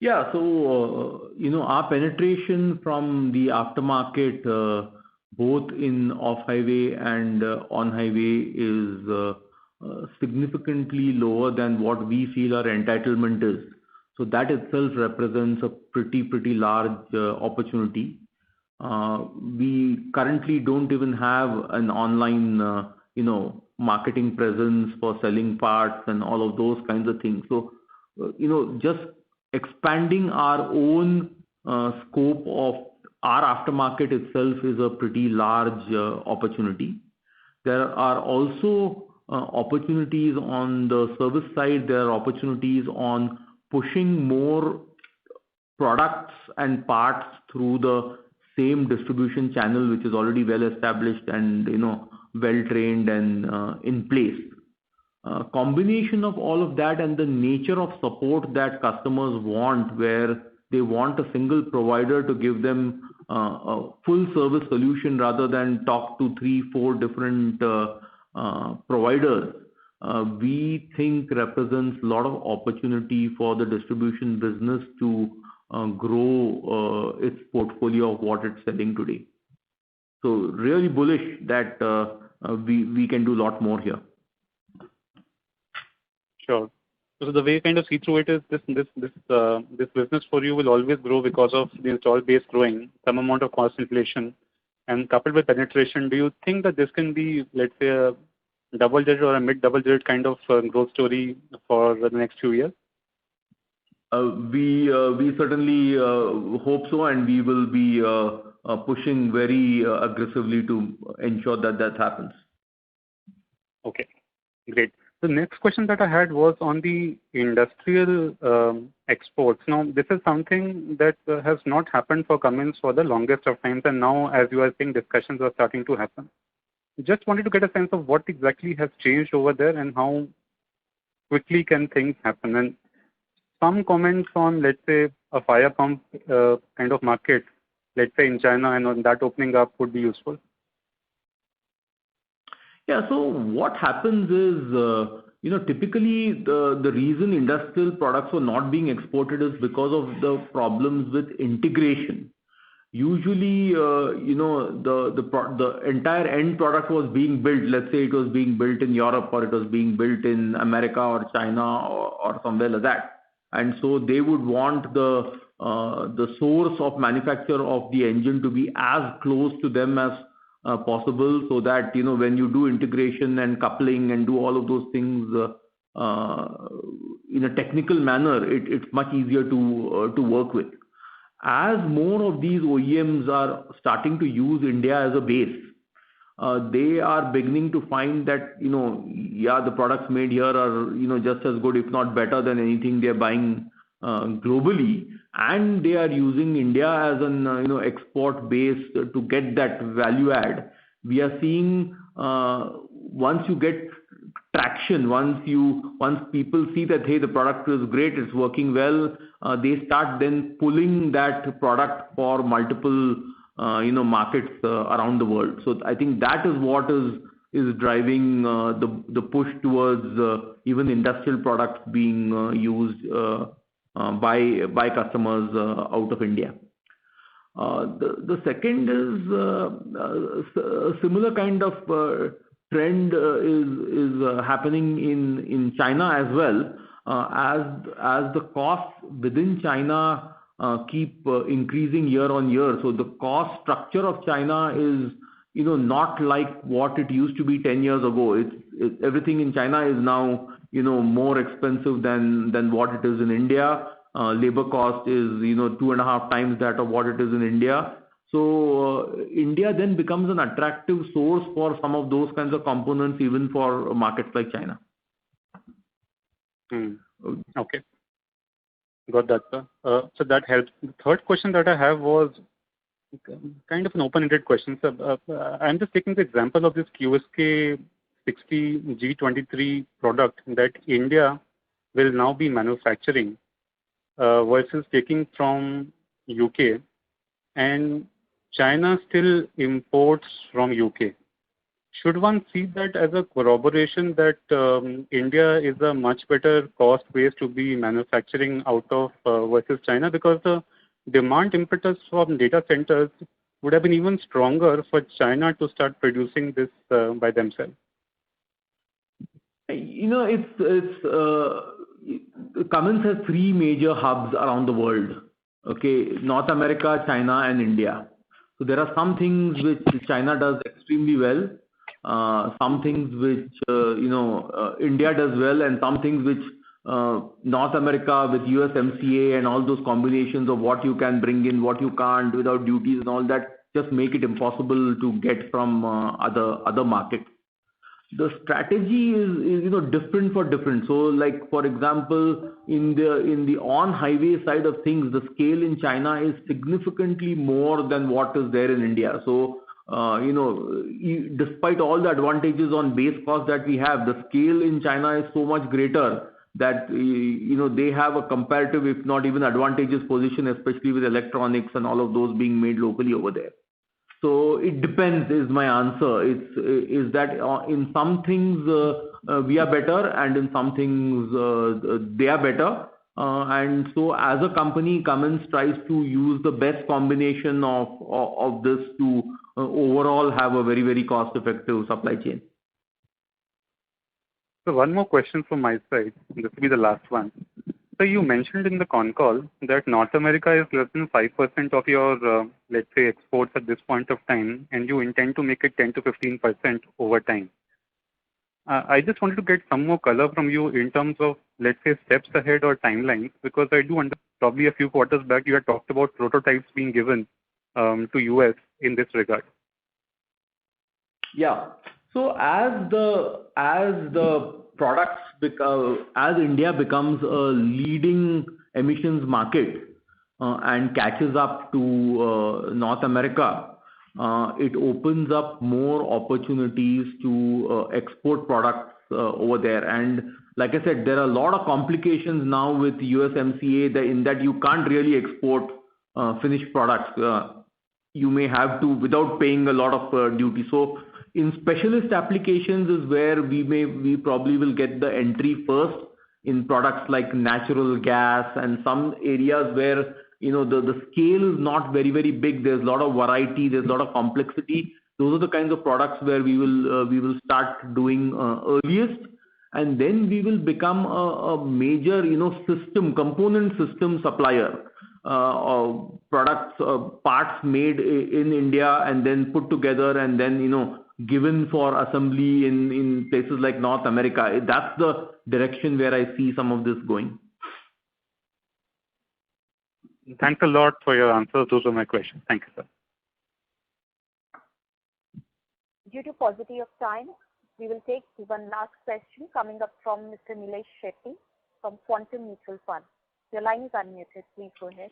Yeah, so, our penetration from the aftermarket, both in off-highway and on-highway is significantly lower than what we feel our entitlement is. So that itself represents a pretty large opportunity. We currently don't even have an online, marketing presence for selling parts and all of those kinds of things. So, just expanding our own scope of our aftermarket itself is a pretty large opportunity. There are also opportunities on the service side. There are opportunities on pushing more products and parts through the same distribution channel, which is already well established and well trained and in place. Combination of all of that and the nature of support that customers want, where they want a single provider to give them a full service solution rather than talk to 3-4 different providers, we think represents a lot of opportunity for the distribution business to grow its portfolio of what it's selling today. So really bullish that we can do a lot more here. Sure. So the way you kind of see through it is this business for you will always grow because of the install base growing, some amount of cost inflation, and coupled with penetration. Do you think that this can be, let's say, a double-digit or a mid-double-digit kind of growth story for the next few years? We certainly hope so, and we will be pushing very aggressively to ensure that happens. Okay, great. The next question that I had was on the industrial exports. Now, this is something that has not happened for Cummins for the longest of times, and now, as you are saying, discussions are starting to happen. Just wanted to get a sense of what exactly has changed over there and how quickly can things happen. And some comments on, let's say, a fire pump kind of market, let's say in China, and on that opening up would be useful. Yeah, so what happens is, typically the reason industrial products were not being exported is because of the problems with integration. Usually, the entire end product was being built. Let's say it was being built in Europe, or it was being built in America or China or somewhere like that. And so they would want the source of manufacture of the engine to be as close to them as possible, so that when you do integration and coupling and do all of those things in a technical manner, it's much easier to work with. As more of these OEMs are starting to use India as a base, they are beginning to find that, the products made here are, just as good, if not better than anything they're buying globally. And they are using India as an, export base to get that value add. We are seeing once you get traction, once people see that, hey, the product is great, it's working well, they start then pulling that product for multiple markets around the world. So I think that is what is driving the push towards even industrial products being used by customers out of India. The second is a similar kind of trend is happening in China as well, as the costs within China keep increasing year on year. So the cost structure of China is not like what it used to be 10 years ago. Everything in China is now more expensive than what it is in India. Labor cost is 2.5 times that of what it is in India. So India then becomes an attractive source for some of those kinds of components, even for markets like China. Okay. Got that, sir. So that helps. The third question that I have was kind of an open-ended question, sir. I'm just taking the example of this QSK 60 G23 product that India will now be manufacturing versus taking from UK, and China still imports from UK. Should one see that as a corroboration that India is a much better cost base to be manufacturing out of versus China? Because the demand impetus from data centers would have been even stronger for China to start producing this by themselves. Cummins has three major hubs around the world. Okay, North America, China, and India. So there are some things which China does extremely well, some things which India does well, and some things which North America with USMCA and all those combinations of what you can bring in, what you can't without duties and all that just make it impossible to get from other markets. The strategy is different for different. So like for example, in the on highway side of things, the scale in China is significantly more than what is there in India. So despite all the advantages on base cost that we have, the scale in China is so much greater that they have a comparative, if not even advantageous position, especially with electronics and all of those being made locally over there. So it depends is my answer. Is that in some things we are better, and in some things they are better. And so as a company, Cummins tries to use the best combination of this to overall have a very, very cost-effective supply chain. So one more question from my side. This will be the last one. So you mentioned in the con call that North America is less than 5% of your, let's say, exports at this point of time, and you intend to make it 10 to 15% over time. I just wanted to get some more color from you in terms of, let's say, steps ahead or timelines, because I do understand probably a few quarters back you had talked about prototypes being given to US in this regard. Yeah. So as the products as India becomes a leading emissions market and catches up to North America, it opens up more opportunities to export products over there. And like I said, there are a lot of complications now with USMCA in that you can't really export finished products. You may have to without paying a lot of duty. So in specialist applications is where we probably will get the entry first in products like natural gas and some areas where the scale is not very, very big. There's a lot of variety, there's a lot of complexity. Those are the kinds of products where we will start doing earliest, and then we will become a major component system supplier. Products, parts made in India and then put together and then given for assembly in places like North America. That's the direction where I see some of this going. Thanks a lot for your answers. Those are my questions. Thank you, sir. Due to paucity of time, we will take one last question coming up from Mr. Nilesh Shetty from Quantum Mutual Fund. Your line is unmuted. Please go ahead.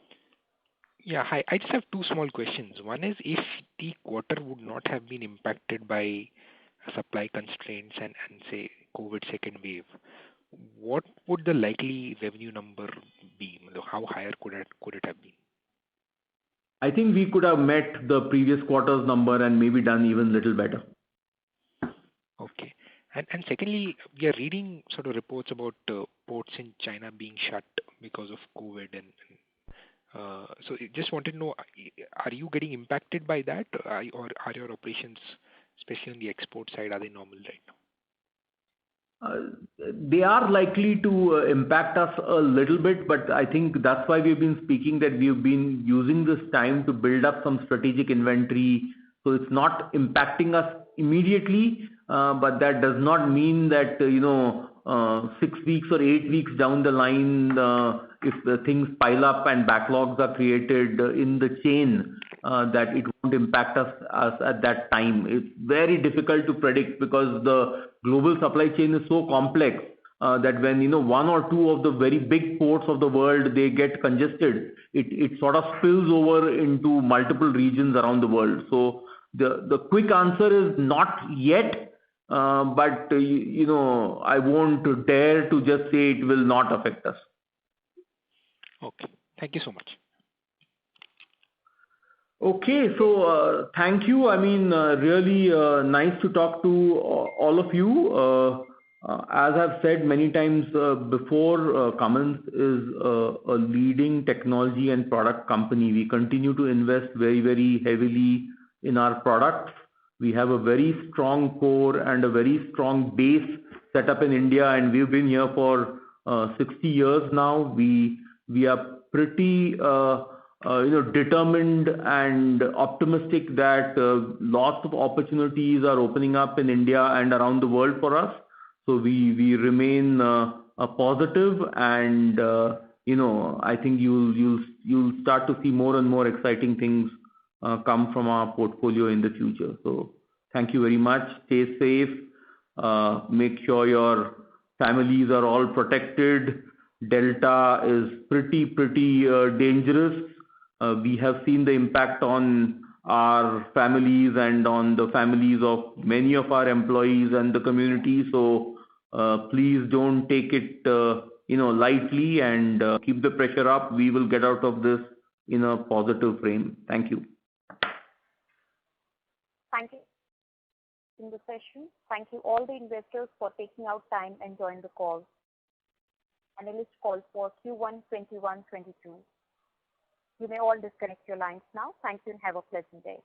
Yeah, hi. I just have two small questions. One is, if the quarter would not have been impacted by supply constraints and say COVID second wave, what would the likely revenue number be? How higher could it have been? I think we could have met the previous quarter's number and maybe done even little better. Okay. And secondly, we are reading sort of reports about ports in China being shut because of COVID, and so I just wanted to know, are you getting impacted by that, or are your operations, especially on the export side, are they normal right now? They are likely to impact us a little bit, but I think that's why we've been speaking that we've been using this time to build up some strategic inventory. So it's not impacting us immediately, but that does not mean that 6 weeks or 8 weeks down the line, if the things pile up and backlogs are created in the chain, that it won't impact us at that time. It's very difficult to predict because the global supply chain is so complex that when one or two of the very big ports of the world, they get congested, it sort of spills over into multiple regions around the world. So the quick answer is not yet, but I won't dare to just say it will not affect us. Okay, thank you so much. Okay, so thank you. I mean, really nice to talk to all of you. As I've said many times before, Cummins is a leading technology and product company. We continue to invest very, very heavily in our products. We have a very strong core and a very strong base set up in India, and we've been here for 60 years now. We are pretty determined and optimistic that lots of opportunities are opening up in India and around the world for us. So we remain positive, and I think you'll start to see more and more exciting things come from our portfolio in the future. So thank you very much. Stay safe. Make sure your families are all protected. Delta is pretty dangerous. We have seen the impact on our families and on the families of many of our employees and the community. So please don't take it lightly, and keep the pressure up. We will get out of this in a positive frame. Thank you. Thank you in the session. Thank you all the investors for taking out time and joining the call. Analyst call for Q1 21-22. You may all disconnect your lines now. Thank you and have a pleasant day.